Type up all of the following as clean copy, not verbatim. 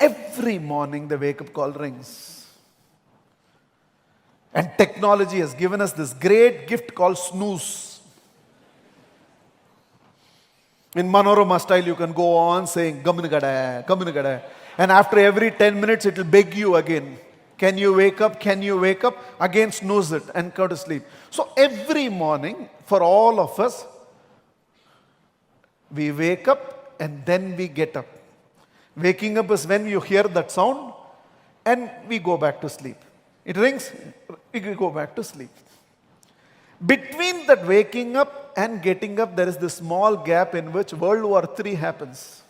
Every morning the wake-up call rings. And technology has given us this great gift called snooze. In Manorama style, you can go on saying, Gamanagada, Gamanagada. And after every 10 minutes, it will beg you again. Can you wake up? Can you wake up? Again, snooze it and go to sleep. So every morning, for all of us, we wake up and then we get up. Waking up is when you hear that sound and we go back to sleep. It rings, we go back to sleep. Between that waking up and getting up, there is this small gap in which World War III happens.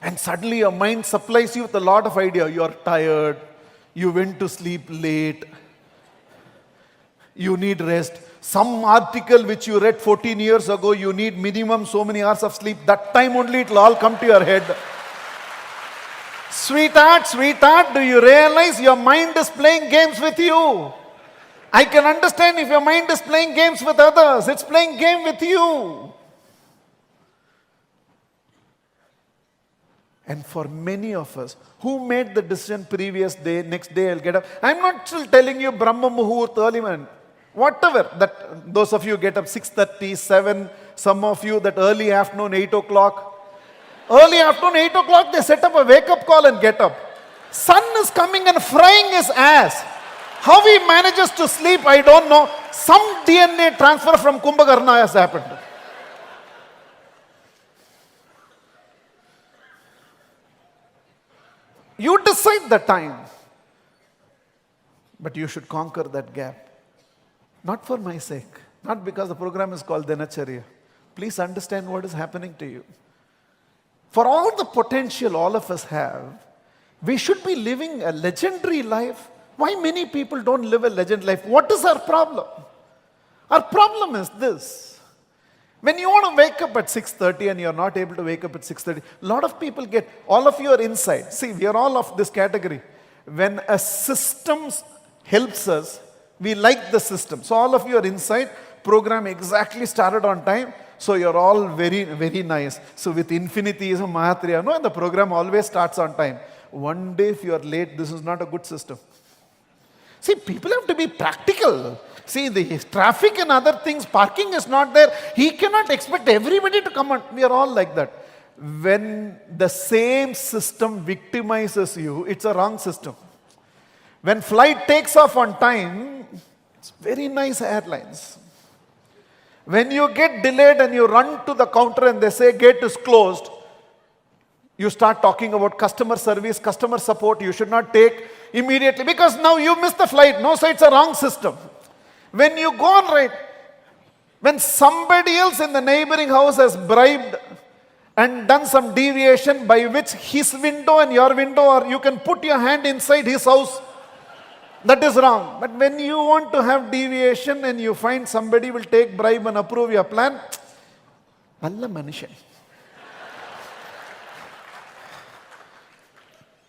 And suddenly your mind supplies you with a lot of idea. You are tired, you went to sleep late, you need rest. Some article which you read 14 years ago, you need minimum so many hours of sleep. That time only it will all come to your head. Sweetheart, sweetheart, do you realize your mind is playing games with you? I can understand if your mind is playing games with others. It's playing game with you. And for many of us who made the decision previous day, next day I'll get up. I'm not still telling you Brahma Muhurt early man. Whatever, that those of you get up 6:30, 7, some of you that early afternoon, 8 o'clock. Early afternoon, 8 o'clock, they set up a wake-up call and get up. Sun is coming and frying his ass. How he manages to sleep, I don't know. Some DNA transfer from Kumbhakarna has happened. You decide the time. But you should conquer that gap. Not for my sake. Not because the program is called Dinacharya. Please understand what is happening to you. For all the potential all of us have, we should be living a legendary life. Why many people don't live a legend life? What is our problem? Our problem is this. When you want to wake up at 6:30 and you're not able to wake up at 6:30, a lot of people get, all of you are inside. See, we are all of this category. When a system helps us, we like the system. So all of you are inside. Program exactly started on time. So you're all very, very nice. So with infinityism, Mahatriya, no, the program always starts on time. One day if you're late, this is not a good system. See, people have to be practical. See, the traffic and other things, parking is not there. He cannot expect everybody to come on. We are all like that. When the same system victimizes you, it's a wrong system. When flight takes off on time, it's very nice airlines. When you get delayed and you run to the counter and they say gate is closed, you start talking about customer service, customer support. You should not take immediately because now you missed the flight. No, so it's a wrong system. When you go on right, when somebody else in the neighboring house has bribed and done some deviation by which his window and your window, or you can put your hand inside his house, that is wrong. But when you want to have deviation and you find somebody will take bribe and approve your plan, Allah manishan.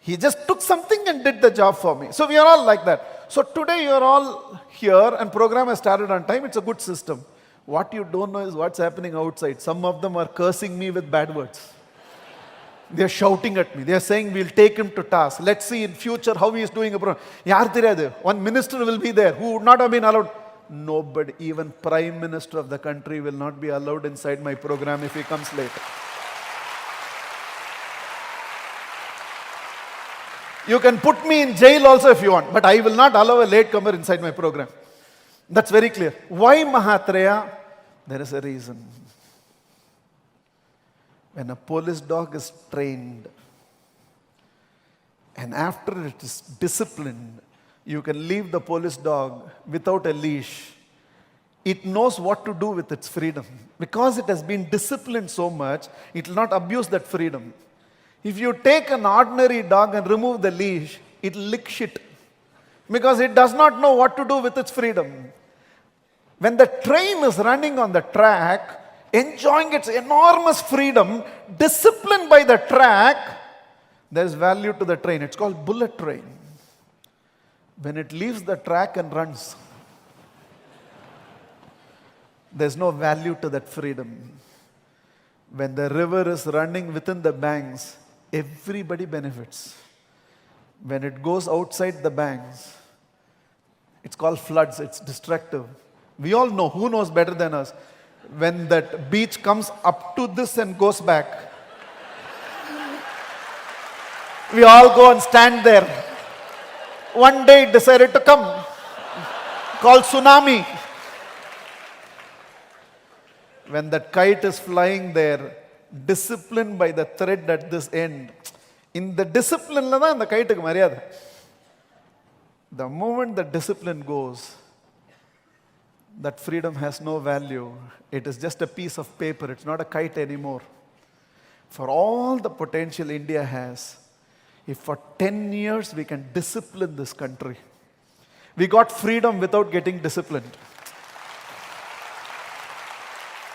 He just took something and did the job for me. So we are all like that. So today you are all here and program has started on time. It's a good system. What you don't know is what's happening outside. Some of them are cursing me with bad words. They are shouting at me. They are saying we'll take him to task. Let's see in future how he is doing a program. One minister will be there who would not have been allowed. Nobody, even Prime Minister of the country will not be allowed inside my program if he comes late. You can put me in jail also if you want, but I will not allow a latecomer inside my program. That's very clear. Why Mahatriya? There is a reason. When a police dog is trained and after it is disciplined, you can leave the police dog without a leash. It knows what to do with its freedom. Because it has been disciplined so much, it will not abuse that freedom. If you take an ordinary dog and remove the leash, it will lick shit. Because it does not know what to do with its freedom. When the train is running on the track, enjoying its enormous freedom, disciplined by the track, there is value to the train. It's called bullet train. When it leaves the track and runs, there's no value to that freedom. When the river is running within the banks, everybody benefits. When it goes outside the banks, it's called floods, it's destructive. We all know, who knows better than us? When that beach comes up to this and goes back, we all go and stand there. One day it decided to come, called tsunami. When that kite is flying there, disciplined by the thread at this end, in the discipline, the kite ku mariyada. The moment the discipline goes, that freedom has no value. It is just a piece of paper. It's not a kite anymore. For all the potential India has, if for 10 years we can discipline this country, we got freedom without getting disciplined.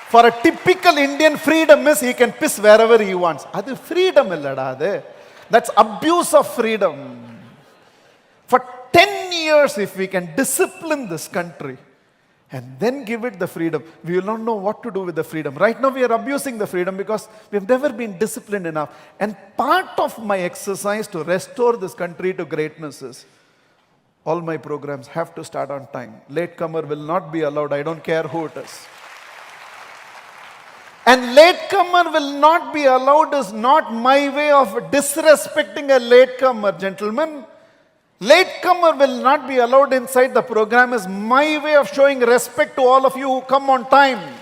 For a typical Indian, freedom is he can piss wherever he wants. That's freedom illada. That's abuse of freedom. For 10 years, if we can discipline this country and then give it the freedom, we will not know what to do with the freedom. Right now, we are abusing the freedom because we have never been disciplined enough. And part of my exercise to restore this country to greatness is all my programs have to start on time. Latecomer will not be allowed. I don't care who it is. And latecomer will not be allowed is not my way of disrespecting a latecomer, gentlemen. Latecomer will not be allowed inside the program is my way of showing respect to all of you who come on time.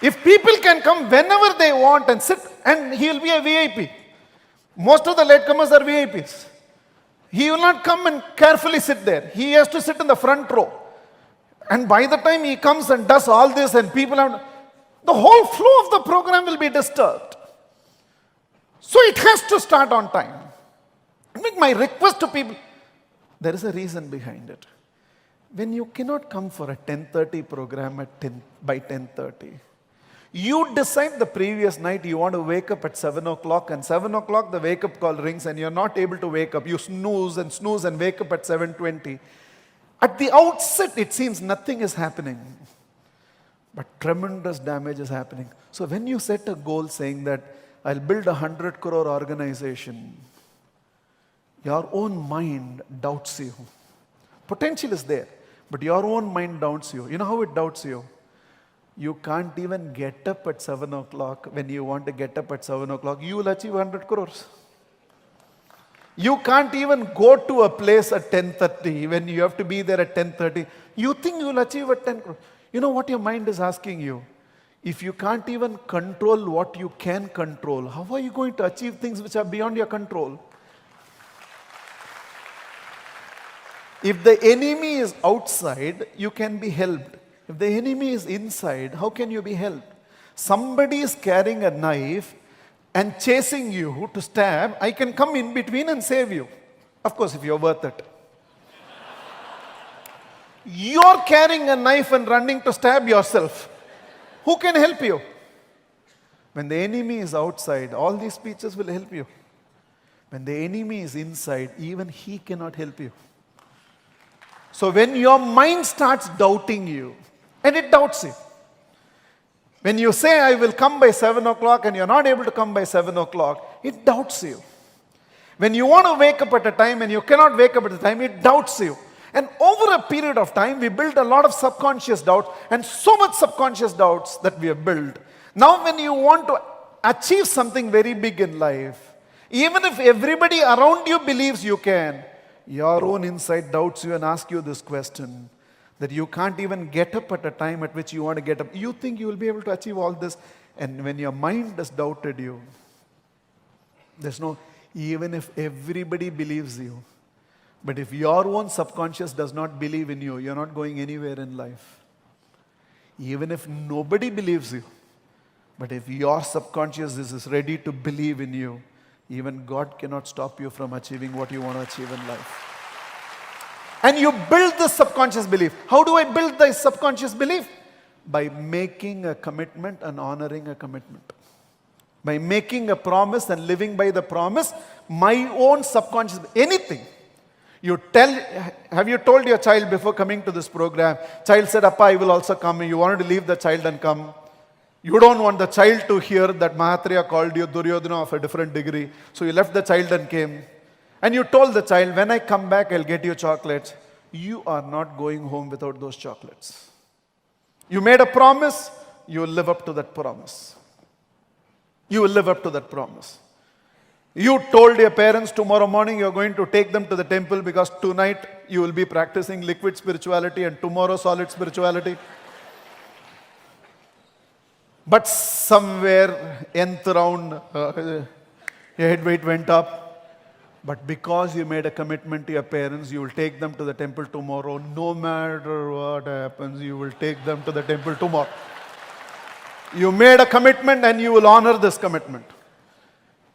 If people can come whenever they want and sit, and he will be a VIP. Most of the latecomers are VIPs. He will not come and carefully sit there. He has to sit in the front row. And by the time he comes and does all this and people have, the whole flow of the program will be disturbed. So it has to start on time. I think my request to people, there is a reason behind it. When you cannot come for a 10:30 program by 10:30, you decide the previous night you want to wake up at 7 o'clock, and 7 o'clock the wake-up call rings and you're not able to wake up. You snooze and wake up at 7:20. At the outset, it seems nothing is happening, but tremendous damage is happening. So when you set a goal saying that I'll build a 100 crore organization, your own mind doubts you. Potential is there, but your own mind doubts you. You know how it doubts you? You can't even get up at 7 o'clock when you want to get up at 7 o'clock. You will achieve 100 crores. You can't even go to a place at 10:30 when you have to be there at 10:30. You think you will achieve at 10 crores. You know what your mind is asking you? If you can't even control what you can control, how are you going to achieve things which are beyond your control? If the enemy is outside, you can be helped. If the enemy is inside, how can you be helped? Somebody is carrying a knife and chasing you to stab. I can come in between and save you. Of course, if you're worth it. You're carrying a knife and running to stab yourself. Who can help you? When the enemy is outside, all these speeches will help you. When the enemy is inside, even he cannot help you. So when your mind starts doubting you, and it doubts you, when you say, I will come by 7 o'clock and you're not able to come by 7 o'clock, it doubts you. When you want to wake up at a time and you cannot wake up at a time, it doubts you. And over a period of time, we build a lot of subconscious doubts, and so much subconscious doubts that we have built. Now when you want to achieve something very big in life, even if everybody around you believes you can, your own inside doubts you and asks you this question, that you can't even get up at a time at which you want to get up. You think you will be able to achieve all this, and when your mind has doubted you, there's no, even if everybody believes you, but if your own subconscious does not believe in you, you're not going anywhere in life. Even if nobody believes you, but if your subconscious is ready to believe in you, even God cannot stop you from achieving what you want to achieve in life. And you build this subconscious belief. How do I build this subconscious belief? By making a commitment and honoring a commitment. By making a promise and living by the promise, my own subconscious, anything. Have you told your child before coming to this program? Child said, Appa, I will also come. You wanted to leave the child and come. You don't want the child to hear that Mahatriya called you Duryodhana of a different degree. So you left the child and came. And you told the child, when I come back, I'll get you chocolates. You are not going home without those chocolates. You made a promise, you will live up to that promise. You will live up to that promise. You told your parents tomorrow morning you're going to take them to the temple because tonight you will be practicing liquid spirituality and tomorrow solid spirituality. But somewhere, nth round, your head weight went up. But because you made a commitment to your parents, you will take them to the temple tomorrow. No matter what happens, you will take them to the temple tomorrow. You made a commitment and you will honor this commitment.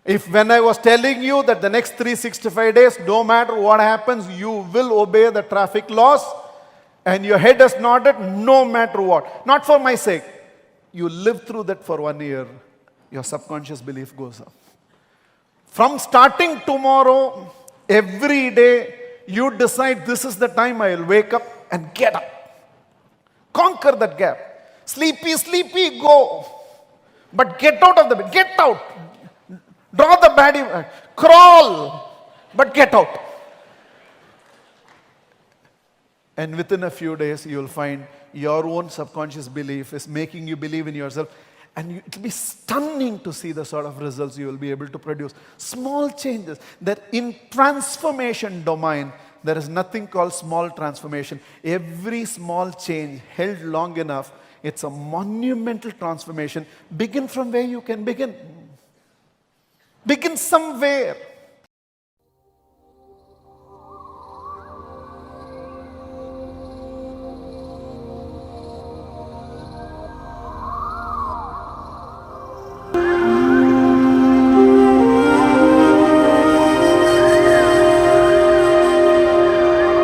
If when I was telling you that the next 365 days, no matter what happens, you will obey the traffic laws, and your head has nodded, no matter what. Not for my sake. You live through that for 1 year, your subconscious belief goes up. From starting tomorrow, every day, you decide this is the time I will wake up and get up. Conquer that gap. Sleepy, sleepy, go. But get out of the bed. Get out. Draw the body. Crawl. But get out. And within a few days, you will find your own subconscious belief is making you believe in yourself. And it will be stunning to see the sort of results you will be able to produce. Small changes. That in transformation domain, there is nothing called small transformation. Every small change held long enough, it's a monumental transformation. Begin from where you can begin. Begin somewhere.